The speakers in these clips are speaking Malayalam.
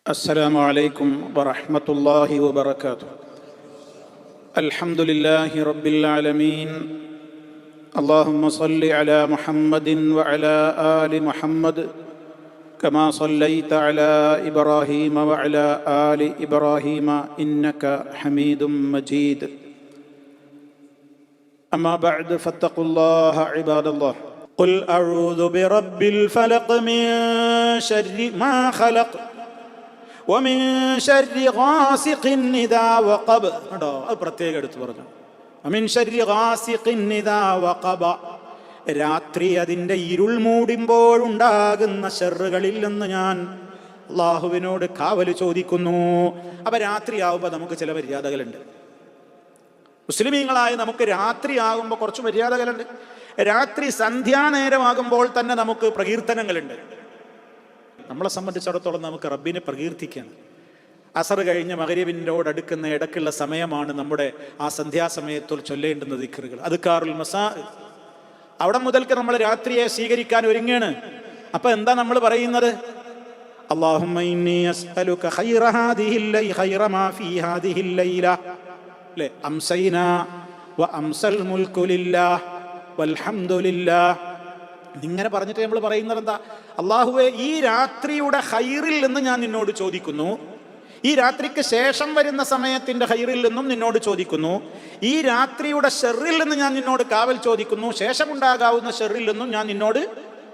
السلام عليكم ورحمة الله وبركاته. الحمد لله رب العالمين. اللهم صل على محمد وعلى آل محمد كما صليت على إبراهيم وعلى آل إبراهيم إنك حميد مجيد. أما بعد فاتقوا الله عباد الله. قل أعوذ برب الفلق من شر ما خلق ومن شر غاسق إذا وقب. അത് പ്രത്യേകം എടുത്തു പറഞ്ഞു. ومن شر غاسق إذا وقب. രാത്രി അതിൻ്റെ ഇരുൾ മൂടുമ്പോഴുണ്ടാകുന്ന ഷർറുകളിൽ നിന്ന് ഞാൻ അള്ളാഹുവിനോട് കാവല് ചോദിക്കുന്നു. അപ്പം രാത്രിയാവുമ്പോൾ നമുക്ക് ചില മര്യാദകളുണ്ട്. മുസ്ലിമീങ്ങളായ നമുക്ക് രാത്രിയാകുമ്പോൾ കുറച്ച് മര്യാദകളുണ്ട്. രാത്രി സന്ധ്യാനേരമാകുമ്പോൾ തന്നെ നമുക്ക് പ്രകീർത്തനങ്ങളുണ്ട്. നമ്മളെ സംബന്ധിച്ചിടത്തോളം നമുക്ക് റബ്ബിനെ പ്രകീർത്തിക്കുകയാണ്. അസർ കഴിഞ്ഞ് മഗ്രിബിനോട് അടുക്കുന്ന ഇടയ്ക്കുള്ള സമയമാണ് നമ്മുടെ ആ സന്ധ്യാസമയത്തിൽ ചൊല്ലേണ്ടുന്ന ദിക്റുകൾ, അദ്കാറുൽ മസാ. അവിടെ മുതൽക്ക് നമ്മൾ രാത്രിയെ സ്വീകരിക്കാൻ ഒരുങ്ങാണ്. അപ്പൊ എന്താ നമ്മൾ പറയുന്നത്? അല്ലാഹുമ്മ ഇന്നി അസ്അലുക ഖൈറ ഹാദിഹിൽ ലൈല ഖൈറ മാ ഫീ ഹാദിഹിൽ ലൈല ല അംസൈനാ വ അംസൽ മുൽകു ലില്ലാഹ് വൽഹംദുലില്ലാഹ്. ഇങ്ങനെ പറഞ്ഞിട്ട് നമ്മൾ പറയുന്നത് എന്താ? അല്ലാഹുവേ, ഈ രാത്രിയുടെ ഖൈറിൽ നിന്ന് ഞാൻ നിന്നോട് ചോദിക്കുന്നു. ഈ രാത്രിക്ക് ശേഷം വരുന്ന സമയത്തിന്റെ ഖൈറിൽ നിന്നും നിന്നോട് ചോദിക്കുന്നു. ഈ രാത്രിയുടെ ഷെറിൽ നിന്ന് ഞാൻ നിന്നോട് കാവൽ ചോദിക്കുന്നു. ശേഷമുണ്ടാകാവുന്ന ഷെറിൽ നിന്നും ഞാൻ നിന്നോട്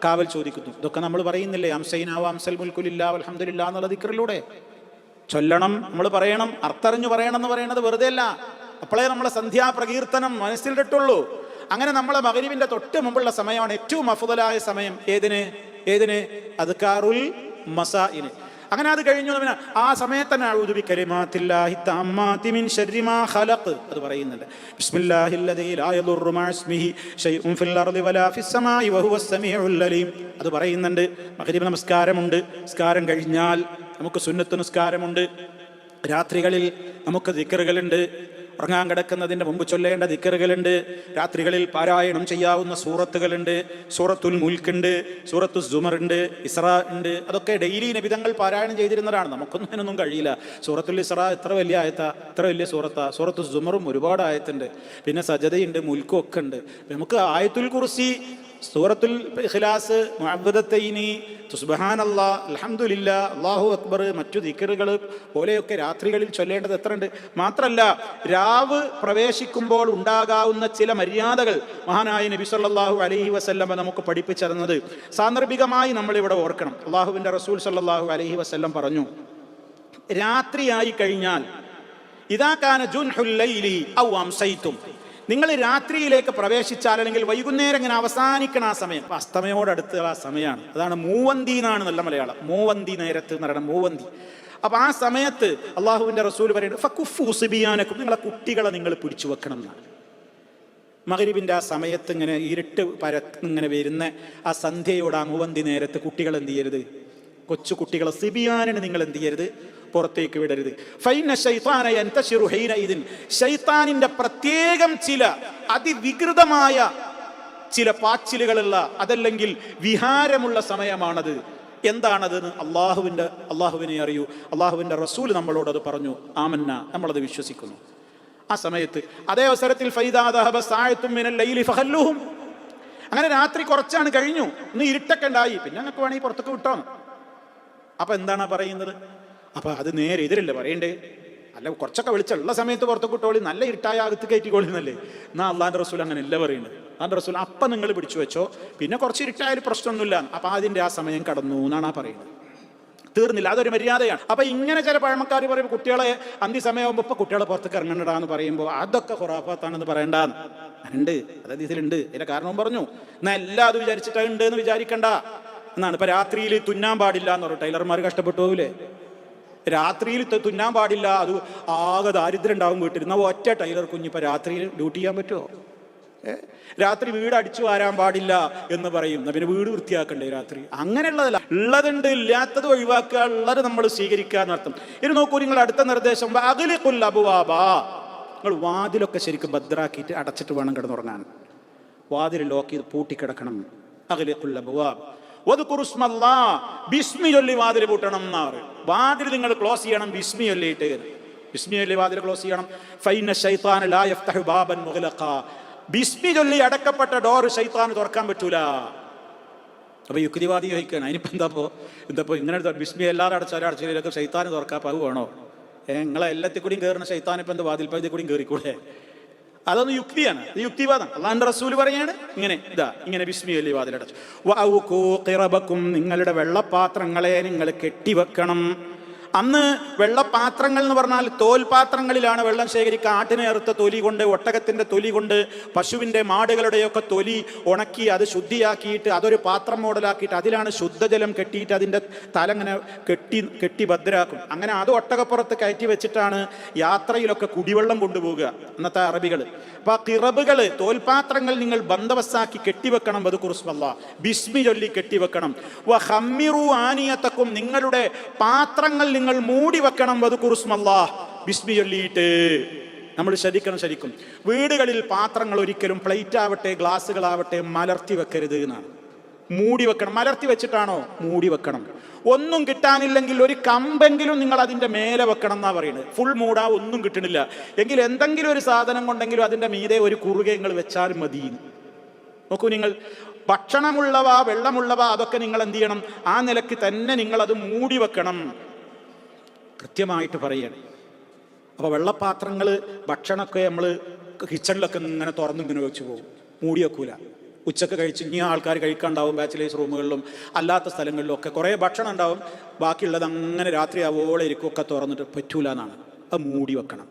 കാവൽ ചോദിക്കുന്നു. ഇതൊക്കെ നമ്മൾ പറയുന്നില്ലേ? അംസൈനാവ അംസൽ മുൽക്കുലില്ലാ വൽഹംദുലില്ലാ എന്നുള്ള ദിക്റിലൂടെ ചൊല്ലണം. നമ്മൾ പറയണം, അർത്ഥറിഞ്ഞു പറയണം എന്ന് പറയുന്നത് വെറുതെ അല്ല. അപ്പോഴേ നമ്മളെ സന്ധ്യാപ്രകീർത്തനം മനസ്സിലിട്ടുള്ളൂ. അങ്ങനെ നമ്മളെ മഗ്രിബിന്റെ തൊട്ട് മുമ്പുള്ള സമയമാണ് ഏറ്റവും അഫ്ദലായ സമയം. ഏതിന്? അദ്കാറുൽ മസാഇന്. അങ്ങനെ അത് കഴിഞ്ഞു ആ സമയത്ത് തന്നെ അഊദു ബികലിമാത്തില്ലാഹി തമ്മാതി മിൻ ശർരി മാ ഖലഖ് അത് പറയുന്നുണ്ട്. ബിസ്മില്ലാഹില്ലദീ ലാ യദുറു മഅ ഇസ്മിഹി ശൈഉൻ ഫിൽ അർളി വലാ ഫിസ് സമാഇ വഹുവസ് സമീഉൽ അലീം അത് പറയുന്നുണ്ട്. മഗ്രിബ് നമസ്കാരമുണ്ട്. നിസ്കാരം കഴിഞ്ഞാൽ നമുക്ക് സുന്നത്ത് നിസ്കാരമുണ്ട്. രാത്രികളിൽ നമുക്ക് ദിക്റുകളുണ്ട്. ഉറങ്ങാൻ കിടക്കുന്നതിൻ്റെ മുമ്പ് ചൊല്ലേണ്ട ദിക്റുകളുണ്ട്. രാത്രികളിൽ പാരായണം ചെയ്യാവുന്ന സൂറത്തുകളുണ്ട്. സൂറത്തുൽ മുൽക്കുണ്ട്, സൂറത്തു സുമർ ഉണ്ട്, ഇസ്രാ ഉണ്ട്. അതൊക്കെ ഡെയിലി നബിതങ്ങൾ പാരായണം ചെയ്തിരുന്നതാണ്. നമുക്കൊന്നും അതിനൊന്നും കഴിയില്ല. സൂറത്തുൽ ഇസ്രാ എത്ര വലിയ ആയത്താ, എത്ര വലിയ സൂറത്താ. സൂറത്തു സുമറും ഒരുപാട് ആയത്തുണ്ട്. പിന്നെ സജദയുണ്ട്, മുൽക്കും ഒക്കെ ഉണ്ട്. നമുക്ക് ആയത്തുൽ കുർസി, സൂറത്തുൽ ഇഖ്ലാസ്, മുഅവ്വദത്തൈനി, സുബ്ഹാനല്ലാഹ്, അൽഹംദുലില്ലാ, അല്ലാഹു അക്ബർ, മറ്റു ദിക്റുകൾ പോലെയൊക്കെ രാത്രികളിൽ ചൊല്ലേണ്ടത് എത്രയുണ്ട്. മാത്രമല്ല, രാവ് പ്രവേശിക്കുമ്പോൾ ഉണ്ടാകാവുന്ന ചില മര്യാദകൾ മഹാനായ നബി സല്ലല്ലാഹു അലൈഹി വസല്ലം നമുക്ക് പഠിപ്പിച്ചു തരുന്നത് സാന്ദർഭികമായി നമ്മളിവിടെ ഓർക്കണം. അല്ലാഹുവിൻ്റെ റസൂൽ സല്ലല്ലാഹു അലൈഹി വസല്ലം പറഞ്ഞു, രാത്രിയായി കഴിഞ്ഞാൽ ഇദാ കാന ജുൻഹുൽ ലൈലി ഔ അംസൈതും, നിങ്ങൾ രാത്രിയിലേക്ക് പ്രവേശിച്ചാൽ, അല്ലെങ്കിൽ വൈകുന്നേരം ഇങ്ങനെ അവസാനിക്കണ ആ സമയം, അസ്തമയോടടുത്തുള്ള ആ സമയമാണ്. അതാണ് മൂവന്തി എന്നാണ് നല്ല മലയാളം. മൂവന്തി നേരത്ത് എന്ന് പറയണം, മൂവന്തി. അപ്പൊ ആ സമയത്ത് അള്ളാഹുവിന്റെ റസൂൽ പറയുന്നത് ഫകുഫു സിബിയാനക്കും, നിങ്ങളെ കുട്ടികളെ നിങ്ങൾ പിടിച്ചു വെക്കണം എന്നാണ്. മഗ്രിബിന്റെ ആ സമയത്ത് ഇങ്ങനെ ഇരുട്ട് ഇങ്ങനെ വരുന്ന ആ സന്ധ്യയോട് ആ മൂവന്തി നേരത്ത് കുട്ടികൾ എന്ത് ചെയ്യരുത്? കൊച്ചു കുട്ടികളെ, സിബിയാനിന് നിങ്ങൾ എന്ത് ചെയ്യരുത്? പുറത്തേക്ക് വിടരുത്. ഫൈന ശൈത്താന യന്തശിറു ഹൈനഇദിൻ, ശൈത്താനിന്റെ പ്രത്യേകം ചില അതിവികൃതമായ ചില പാച്ചിലുകളുള്ള, അതല്ലെങ്കിൽ വിഹാരമുള്ള സമയമാണത്. എന്താണതെന്ന് അള്ളാഹുവിനെ അറിയൂ. അള്ളാഹുവിന്റെ റസൂൽ നമ്മളോട് അത് പറഞ്ഞു. ആമന്ന, നമ്മളത് വിശ്വസിക്കുന്നു. ആ സമയത്ത് അതേ അവസരത്തിൽ ഫൈദാ ദഹബ സാഅത്തും മിനൽ ലൈലി ഫഖല്ലുഹും, അങ്ങനെ രാത്രി കുറച്ചാണ് കഴിഞ്ഞു, ഒന്ന് ഇരുട്ടൊക്കെ ഉണ്ടായി, പിന്നെ ഞങ്ങൾക്ക് വേണമെങ്കിൽ പുറത്തേക്ക് വിട്ടോ. അപ്പൊ എന്താണ് പറയുന്നത്? അപ്പൊ അത് നേരെ എതിരല്ലേ പറയണ്ടേ? അല്ല, കുറച്ചൊക്കെ വെളിച്ചുള്ള സമയത്ത് പുറത്തേക്ക് വിട്ടോളി, നല്ല ഇരുട്ടായ അകത്ത് കയറ്റിക്കോളിന്നല്ലേ. എന്നാ അള്ളാന്റെ റസൂൽ അങ്ങനെ അല്ല പറയുന്നത്. അള്ളാന്റെ റസൂൽ അപ്പം നിങ്ങൾ പിടിച്ചു വെച്ചോ, പിന്നെ കുറച്ച് ഇരുട്ടായാലും പ്രശ്നമൊന്നുമില്ല. അപ്പൊ അതിന്റെ ആ സമയം കടന്നു എന്നാണ് പറയുന്നത്. തീർന്നില്ല, അതൊരു മര്യാദയാണ്. അപ്പൊ ഇങ്ങനെ ചില പഴമക്കാർ പറയുമ്പോൾ കുട്ടികളെ അന്ത്യസമയമാകുമ്പോൾ ഇപ്പൊ കുട്ടികളെ പുറത്തേക്ക് ഇറങ്ങണ്ടാന്ന് പറയുമ്പോൾ അതൊക്കെ ഖുറാഫാത്താണെന്ന് പറയണ്ടാന്ന് ഉണ്ട്. അതായത് ഇതിലുണ്ട്, ഇതിന്റെ കാരണവും പറഞ്ഞു. എന്നാൽ എല്ലാം അത് വിചാരിച്ചിട്ടുണ്ട് എന്ന് വിചാരിക്കണ്ട എന്നാണ്. ഇപ്പൊ രാത്രിയിൽ തുന്നാൻ പാടില്ല എന്ന് പറഞ്ഞു ടൈലർമാർ കഷ്ടപ്പെട്ടു പോകൂലേ? രാത്രിയിൽ തുന്നാൻ പാടില്ല, അത് ആകെ ദാരിദ്ര്യം ഉണ്ടാവും വീട്ടിൽ. എന്നാൽ ഒറ്റ ടൈലർ കുഞ്ഞിപ്പോൾ രാത്രിയിൽ ഡ്യൂട്ടി ചെയ്യാൻ പറ്റുമോ? രാത്രി വീട് അടിച്ചു വാരാൻ പാടില്ല എന്ന് പറയും. പിന്നെ വീട് വൃത്തിയാക്കണ്ടേ രാത്രി? അങ്ങനെയുള്ളതല്ല. ഉള്ളതുണ്ട്, ഇല്ലാത്തത് ഒഴിവാക്കുക, ഉള്ളത് നമ്മൾ സ്വീകരിക്കുക എന്നർത്ഥം. ഇനി നോക്കൂ, നിങ്ങൾ അടുത്ത നിർദ്ദേശം അഗ്ലിഖുൽ അബ്വാബ, നിങ്ങൾ വാതിലൊക്കെ ശരിക്കും ഭദ്രാക്കിയിട്ട് അടച്ചിട്ട് വേണം കിടന്നുറങ്ങാൻ. വാതിൽ ലോക്ക് ചെയ്ത് പൂട്ടിക്കിടക്കണം. അഗ്ലിഖുൽ അബ്വാബ് വദ്കുറുസ്മല്ലാ, ബിസ്മി ചൊല്ലി വാതിൽ പൂട്ടണം എന്നാ പറയും. വാതിൽ നിങ്ങൾ ക്ലോസ് ചെയ്യണം ബിസ്മി ചൊല്ലിയിട്ട്. ബിസ്മി ചൊല്ലി വാതിൽ ക്ലോസ് ചെയ്യണം. ഫൈന ശൈത്താന ലാ യഫ്തഹു ബാബൻ മുഗ്ലഖാ, ബിസ്മി ചൊല്ലി അടക്കപ്പെട്ട ഡോർ ശൈത്താന് തുറക്കാൻ പറ്റൂല. അപ്പൊ യുക്തിവാദി ചോദിക്കുകയാണ്, അതിനിപ്പോ എന്താപ്പോ ഇങ്ങനെ ബിസ്മി എല്ലാവരും അടച്ചാലും ശൈത്താന് തുറക്കാൻ പവ് വേണോ? നിങ്ങളെ എല്ലാത്തിൽ കൂടിയും കയറുന്ന ശൈത്താൻ ഇപ്പൊ എന്താ വാതിൽ പഴുതി കൂടിയും കയറിക്കൂടെ? അതൊന്നും യുക്തിയാണ്, ഇത് യുക്തിവാദം. അല്ലാഹുവിന്റെ റസൂൽ പറയാണ് ഇങ്ങനെ ബിസ്മി ചൊല്ലി വാതിലടച്ചു. വഅൗഖൂ ഖിറബക്കും, നിങ്ങളുടെ വെള്ളപ്പാത്രങ്ങളെ നിങ്ങൾ കെട്ടിവെക്കണം. അന്ന് വെള്ളപ്പാത്രങ്ങൾ എന്ന് പറഞ്ഞാൽ തോൽപാത്രങ്ങളിലാണ് വെള്ളം ശേഖരിക്കുക. ആട്ടിനെ അറുത്ത തൊലി കൊണ്ട്, ഒട്ടകത്തിൻ്റെ തൊലി കൊണ്ട്, പശുവിൻ്റെ മാടുകളുടെയൊക്കെ തൊലി ഉണക്കി അത് ശുദ്ധിയാക്കിയിട്ട് അതൊരു പാത്രം മോഡലാക്കിയിട്ട് അതിലാണ് ശുദ്ധജലം കെട്ടിയിട്ട് അതിൻ്റെ തല ഇങ്ങനെ കെട്ടി ഭദ്രാക്കും. അങ്ങനെ അത് ഒട്ടകപ്പുറത്ത് കയറ്റി വെച്ചിട്ടാണ് യാത്രയിലൊക്കെ കുടിവെള്ളം കൊണ്ടുപോവുക അന്നത്തെ അറബികൾ. അപ്പോൾ ആ കിറബുകൾ, തോൽപാത്രങ്ങൾ നിങ്ങൾ ബന്ദവസ്സാക്കി കെട്ടിവെക്കണം. വദ്കുറുസ്മല്ലാ, ബിസ്മി ചൊല്ലി കെട്ടിവെക്കണം. വഖമ്മിറൂ ആനിയതക്കും, നിങ്ങളുടെ പാത്രങ്ങൾ നിങ്ങൾ മൂടി വെക്കണം. വദ്കുറുസ്മല്ലാ, ബിസ്മി ചൊല്ലിയിട്ട്. നമ്മൾ ശരിക്കും വീടുകളിൽ പാത്രങ്ങൾ ഒരിക്കലും പ്ലേറ്റ് ആവട്ടെ ഗ്ലാസ്സുകളാവട്ടെ മലർത്തി വെക്കരുത് എന്നാണ്. മൂടി വെക്കണം. മലർത്തി വെച്ചിട്ടാണോ? മൂടി വെക്കണം. ഒന്നും കിട്ടാനില്ലെങ്കിൽ ഒരു കമ്പെങ്കിലും നിങ്ങൾ അതിൻ്റെ മേലെ വെക്കണം എന്നാ പറയുന്നത്. ഫുൾ മൂടാ ഒന്നും കിട്ടണില്ല എങ്കിൽ എന്തെങ്കിലും ഒരു സാധനം കൊണ്ടെങ്കിലും അതിൻ്റെ മീതെ ഒരു കുറുകെ നിങ്ങൾ വെച്ചാൽ മതി. നോക്കൂ, നിങ്ങൾ ഭക്ഷണമുള്ളവ വെള്ളമുള്ളവ അതൊക്കെ നിങ്ങൾ എന്ത് ചെയ്യണം? ആ നിലയ്ക്ക് തന്നെ നിങ്ങളത് മൂടി വെക്കണം. കൃത്യമായിട്ട് പറയണേ. അപ്പോൾ വെള്ളപ്പാത്രങ്ങൾ ഭക്ഷണമൊക്കെ നമ്മൾ കിച്ചണിലൊക്കെ ഇങ്ങനെ തുറന്നിങ്ങനെ വെച്ച് പോകും, മൂടി വെക്കൂല. ഉച്ചക്ക് കഴിച്ച് ഇനി ആൾക്കാർ കഴിക്കാണ്ടാവും. ബാച്ചിലേഴ്സ് റൂമുകളിലും അല്ലാത്ത സ്ഥലങ്ങളിലും ഒക്കെ കുറേ ഭക്ഷണം ഉണ്ടാവും. ബാക്കിയുള്ളത് അങ്ങനെ രാത്രി ആവോളം ഇരിക്കുമൊക്കെ തുറന്നിട്ട് പറ്റൂല എന്നാണ്. അത് മൂടി വെക്കണം.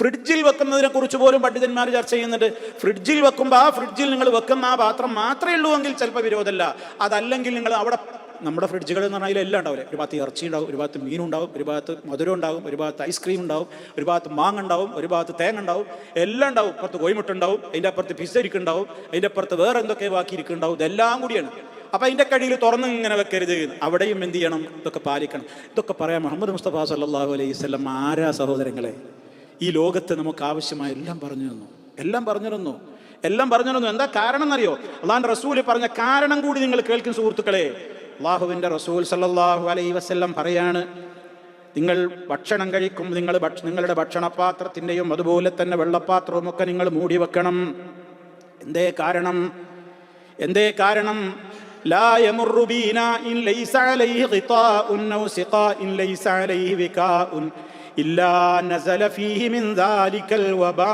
ഫ്രിഡ്ജിൽ വെക്കുന്നതിനെ കുറിച്ച് പോലും പണ്ഡിതന്മാർ ചർച്ച ചെയ്യുന്നുണ്ട്. ഫ്രിഡ്ജിൽ വെക്കുമ്പോൾ ആ ഫ്രിഡ്ജിൽ നിങ്ങൾ വെക്കുന്ന ആ പാത്രം മാത്രമേ ഉള്ളൂ എങ്കിൽ ചിലപ്പോൾ വിരോധമല്ല. അതല്ലെങ്കിൽ നിങ്ങൾ അവിടെ, നമ്മുടെ ഫ്രിഡ്ജുകൾ എന്ന് പറഞ്ഞാൽ എല്ലാം ഉണ്ടാവില്ലേ? ഒരു ഭാഗത്ത് ഇറച്ചി ഉണ്ടാവും, ഒരു ഭാഗത്ത് മീനുണ്ടാവും, ഒരു ഭാഗത്ത് മധുരം ഉണ്ടാവും, ഒരു ഭാഗത്ത് ഐസ്ക്രീം ഉണ്ടാവും, ഒരു ഭാഗത്ത് മാങ്ങ ഉണ്ടാവും, ഒരു ഭാഗത്ത് തേങ്ങ ഉണ്ടാവും, എല്ലാം ഉണ്ടാവും. അപ്പുറത്ത് കോഴിമുട്ട ഉണ്ടാവും, അതിൻ്റെ അപ്പുറത്ത് പിസ്സ ഇരിക്കുന്നുണ്ടാവും, അതിൻ്റെ അപ്പുറത്ത് വേറെ എന്തൊക്കെ ബാക്കി ഇരിക്കുന്നുണ്ടാവും. ഇതെല്ലാം കൂടിയാണ്. അപ്പം അതിൻ്റെ കടിയിൽ തുറന്ന് ഇങ്ങനെ വെക്കരുത്. അവിടെയും എന്ത് ചെയ്യണം? ഇതൊക്കെ പാലിക്കണം. ഇതൊക്കെ പറയാം മുഹമ്മദ് മുസ്തഫ സല്ലല്ലാഹു അലൈഹി വസല്ലം ആരാ സഹോദരങ്ങളെ? ഈ ലോകത്ത് നമുക്ക് ആവശ്യമായ എല്ലാം പറഞ്ഞു തന്നു. എന്താ കാരണം എന്നറിയോ? അള്ളാഹുവിന്റെ റസൂൽ പറഞ്ഞ കാരണം കൂടി നിങ്ങൾ കേൾക്കും സുഹൃത്തുക്കളെ. അള്ളാഹുവിന്റെ റസൂൽ സല്ലല്ലാഹു അലൈഹി വസല്ലം പറയാണ്, നിങ്ങൾ ഭക്ഷണം കഴിക്കും, നിങ്ങളുടെ ഭക്ഷണപാത്രത്തിൻ്റെയും അതുപോലെ തന്നെ വെള്ളപ്പാത്രവും ഒക്കെ നിങ്ങൾ മൂടി വെക്കണം. എന്തേ കാരണം? ലാ യമുറു ബീനാ ഇൻ ലൈസ അലൈഹി ഖിതാഉൻ ഔ സിഖാഇൻ ലൈസ അലൈഹി വികാഉൻ ഇല്ലാ നസല ഫീഹി മിൻ ദാലികൽ വബാ.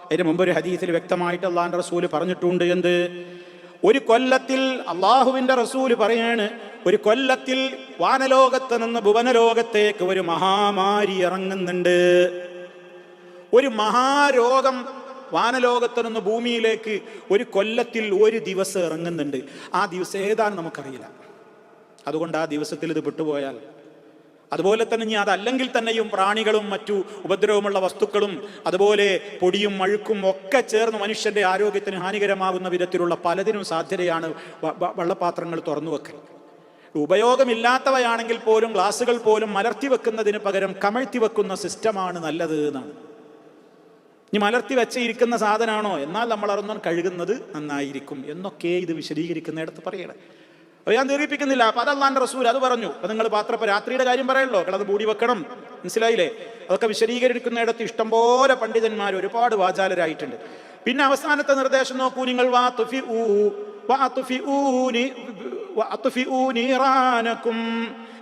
അതിന് മുമ്പ് ഒരു ഹദീസിൽ വ്യക്തമായിട്ട് അള്ളാഹുവിന്റെ റസൂൽ പറഞ്ഞിട്ടുണ്ട്. എന്ത്? ഒരു കൊല്ലത്തിൽ അള്ളാഹുവിന്റെ റസൂൽ പറയാണ്, ഒരു കൊല്ലത്തിൽ വാനലോകത്ത് നിന്ന് ഭുവനലോകത്തേക്ക് ഒരു മഹാമാരി ഇറങ്ങുന്നുണ്ട്. ഒരു മഹാരോഗം വാനലോകത്ത് നിന്ന് ഭൂമിയിലേക്ക് ഒരു കൊല്ലത്തിൽ ഒരു ദിവസം ഇറങ്ങുന്നുണ്ട്. ആ ദിവസം ഏതാണെന്ന് നമുക്കറിയില്ല. അതുകൊണ്ട് ആ ദിവസത്തിൽ ഇത് വിട്ടുപോയാൽ, അതുപോലെ തന്നെ ഇനി അതല്ലെങ്കിൽ തന്നെയും പ്രാണികളും മറ്റു ഉപദ്രവമുള്ള വസ്തുക്കളും അതുപോലെ പൊടിയും മഴുക്കും ഒക്കെ ചേർന്ന് മനുഷ്യന്റെ ആരോഗ്യത്തിന് ഹാനികരമാകുന്ന വിധത്തിലുള്ള പലതിനും സാധ്യതയാണ് വെള്ളപാത്രങ്ങൾ തുറന്നു വെക്കൽ. ഉപയോഗമില്ലാത്തവയാണെങ്കിൽ പോലും ഗ്ലാസുകൾ പോലും മലർത്തി വെക്കുന്നതിന് പകരം കമഴ്ത്തി വെക്കുന്ന സിസ്റ്റമാണ് നല്ലത് എന്നാണ്. ഇനി മലർത്തി വെച്ചിരിക്കുന്ന സാധനമാണോ, എന്നാൽ നമ്മൾ അറിഞ്ഞാൽ കഴുകുന്നത് നന്നായിരിക്കും എന്നൊക്കെ ഇത് വിശദീകരിക്കുന്നിടത്ത് പറയണേ. അപ്പോൾ ഞാൻ ദീർഘിപ്പിക്കുന്നില്ല. അപ്പം അത് അള്ളാഹുവിന്റെ റസൂൽ അത് പറഞ്ഞു. അപ്പം നിങ്ങൾ പാത്രം രാത്രിയുടെ കാര്യം പറയല്ലോ, അത് മൂടി വെക്കണം, മനസ്സിലായില്ലേ? അതൊക്കെ വിശദീകരിക്കുന്നിടത്ത് ഇഷ്ടംപോലെ പണ്ഡിതന്മാർ ഒരുപാട് വാചാലരായിട്ടുണ്ട്. പിന്നെ അവസാനത്തെ നിർദ്ദേശം നോക്കൂ നിങ്ങൾ,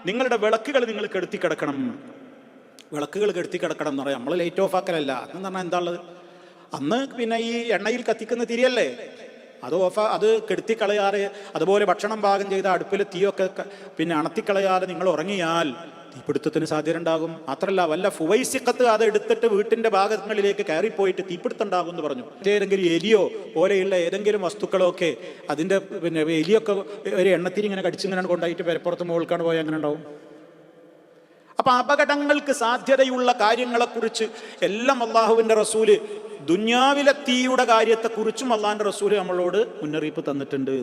നിങ്ങളുടെ വിളക്കുകൾ നിങ്ങൾ കെടുത്തിക്കിടക്കണം. വിളക്കുകൾ കെടുത്തിക്കിടക്കണം എന്ന് പറയാം. നമ്മൾ ലൈറ്റ് ഓഫ് ആക്കലല്ല. അതെന്ന് പറഞ്ഞാൽ എന്താ ഉള്ളത്? അന്ന് പിന്നെ ഈ എണ്ണയിൽ കത്തിക്കുന്ന തിരിയല്ലേ, അത് കെടുത്തിക്കളയാതെ, അതുപോലെ ഭക്ഷണം പാകം ചെയ്ത അടുപ്പിലെ തീയൊക്കെ പിന്നെ അണത്തിക്കളയാതെ നിങ്ങൾ ഉറങ്ങിയാൽ തീപിടുത്തത്തിന് സാധ്യത ഉണ്ടാകും. മാത്രമല്ല വല്ല ഫുവൈസിക്കത്ത് അത് എടുത്തിട്ട് വീട്ടിന്റെ ഭാഗങ്ങളിലേക്ക് കയറിപ്പോയിട്ട് തീപിടുത്തുണ്ടാകും എന്ന് പറഞ്ഞു. ഏതെങ്കിലും എലിയോ പോലെയുള്ള ഏതെങ്കിലും വസ്തുക്കളോ ഒക്കെ അതിന്റെ പിന്നെ എലിയൊക്കെ ഒരു എണ്ണത്തിരി ഇങ്ങനെ കടിച്ചിങ്ങനെ കൊണ്ടായിട്ട് പെരപ്പുറത്ത് മുകൾക്കാണ് പോയാൽ അങ്ങനെ ഉണ്ടാവും. അപ്പൊ അപകടങ്ങൾക്ക് സാധ്യതയുള്ള കാര്യങ്ങളെക്കുറിച്ച് എല്ലാം അള്ളാഹുവിന്റെ റസൂല്, ദുന്യാവിലെ തീയുടെ കാര്യത്തെക്കുറിച്ചും അള്ളാഹിന്റെ റസൂല് നമ്മളോട് മുന്നറിയിപ്പ് തന്നിട്ടുണ്ട്.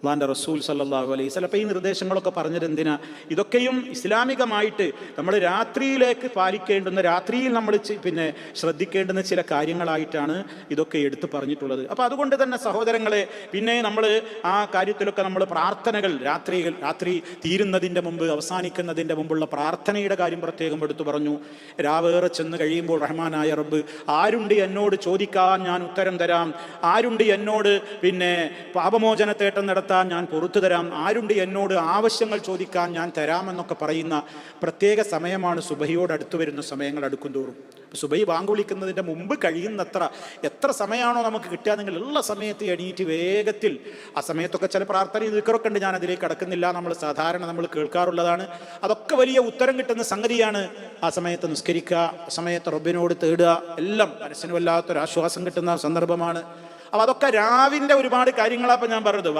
അള്ളാന്റെ റസൂൽ സല്ലല്ലാഹു അലൈഹി വസല്ലം. അപ്പോൾ ഈ നിർദ്ദേശങ്ങളൊക്കെ പറഞ്ഞത് എന്തിനാ? ഇതൊക്കെയും ഇസ്ലാമികമായിട്ട് നമ്മൾ രാത്രിയിലേക്ക് പാലിക്കേണ്ടുന്ന, രാത്രിയിൽ നമ്മൾ പിന്നെ ശ്രദ്ധിക്കേണ്ടുന്ന ചില കാര്യങ്ങളായിട്ടാണ് ഇതൊക്കെ എടുത്തു പറഞ്ഞിട്ടുള്ളത്. അപ്പോൾ അതുകൊണ്ട് തന്നെ സഹോദരങ്ങളെ, പിന്നെ നമ്മൾ ആ കാര്യത്തിലൊക്കെ നമ്മൾ പ്രാർത്ഥനകൾ, രാത്രി തീരുന്നതിൻ്റെ മുമ്പ്, അവസാനിക്കുന്നതിൻ്റെ മുമ്പുള്ള പ്രാർത്ഥനയുടെ കാര്യം പ്രത്യേകം എടുത്തു പറഞ്ഞു. രാവേറെ ചെന്ന് കഴിയുമ്പോൾ റഹ്മാനായ റബ്ബ്, ആരുണ്ട് എന്നോട് ചോദിക്കാൻ ഞാൻ ഉത്തരം തരാം, ആരുണ്ട് എന്നോട് പിന്നെ പാപമോചനത്തേട്ടം നടത്താൻ ഞാൻ പുറത്തു തരാം, ആരുണ്ട് എന്നോട് ആവശ്യങ്ങൾ ചോദിക്കാൻ ഞാൻ തരാമെന്നൊക്കെ പറയുന്ന പ്രത്യേക സമയമാണ് സുബഹിയോട് അടുത്തു വരുന്ന സമയങ്ങൾ അടുക്കും തോറും. സുബഹി ബാങ്ക് വിളിക്കുന്നതിൻ്റെ മുമ്പ് കഴിയുന്നത്ര എത്ര സമയമാണോ നമുക്ക് കിട്ടുകയെങ്കിൽ ഉള്ള സമയത്ത് എണീറ്റ് വേഗത്തിൽ, ആ സമയത്തൊക്കെ ചില പ്രാർത്ഥനയും ദിക്റൊക്കെ ഉണ്ട്, ഞാൻ അതിലേക്ക് കടക്കുന്നില്ല, നമ്മൾ കേൾക്കാറുള്ളതാണ്. അതൊക്കെ വലിയ ഉത്തരം കിട്ടുന്ന സംഗതിയാണ്. ആ സമയത്ത് നിസ്കരിക്കുക, ആ സമയത്ത് റബ്ബിനോട് തേടുക, എല്ലാം മനസ്സിന് വല്ലാത്തൊരാശ്വാസം കിട്ടുന്ന സന്ദർഭമാണ്. അപ്പോൾ അതൊക്കെ രാവിൻ്റെ ഒരുപാട് കാര്യങ്ങളാണ്. അപ്പം ഞാൻ പറഞ്ഞത്